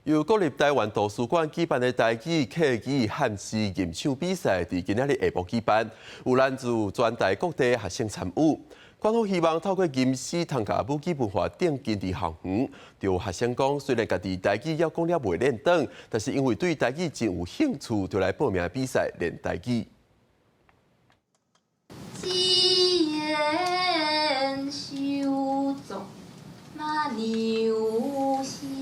由国立台湾图书馆举办的台语客语汉诗吟唱比赛，伫今仔日下晡举办，有来自全台各地学生参与。官方希望透过吟诗，通甲母语文化顶坚持校园。就学生讲，虽然家己台语要讲了袂练转，但是因为对台语真有兴趣，就来报名比赛练台语。只言修纵马牛声。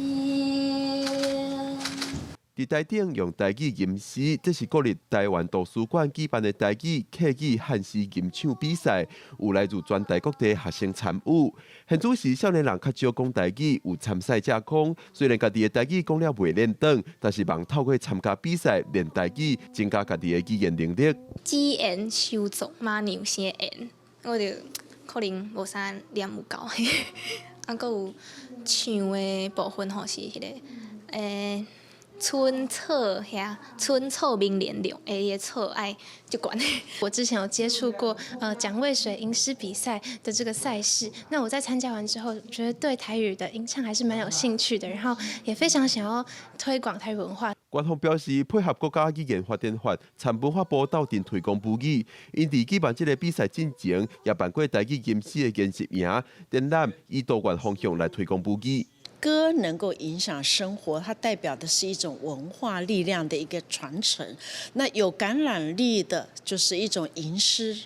伫台顶用台语吟诗，这是国立台湾图书馆举办的台语客语汉诗吟唱比赛，有来自全台各地学生参与。现主时少年人较少讲台语，有参赛者讲，虽然家己的台语讲了袂练转，但是望透过参加比赛练台语，增加家己的语言能力。只言修纵马牛声言，我就可能无啥念有够，啊，搁有唱的部分吼是迄个春草明莲柳，草爱就管。我之前有接触过蒋渭水吟诗比赛的这个赛事，那我在参加完之后，觉得对台语的吟唱还是蛮有兴趣的，然后也非常想要推广台语文化。官方表示，配合国家语言发展法、参文化部斗阵推广母语，因伫举办这个比赛进前，也办过台语吟诗的研习营展览，以多元方向来推广母语。歌能够影响生活，它代表的是一种文化力量的一个传承。那有感染力的，就是一种吟诗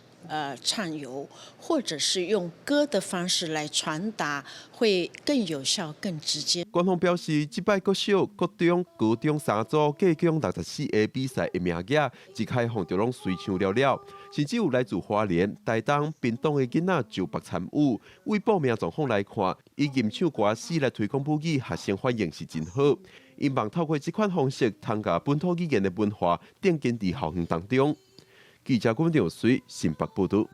畅游，或者是用歌的方式来传达，会更有效、更直接。官方表示，这摆国小、国中、高中三组计共64个比赛的名额，一开放就拢随唱了了。甚至有来自花莲、台东、屏东的囡仔就北参与。为报名状况来看，以吟唱歌诗来推广母语，学生反应是真好。因望透过这款方式，通甲本土语言的文化定根伫校园当中。记者郭永随新北报道。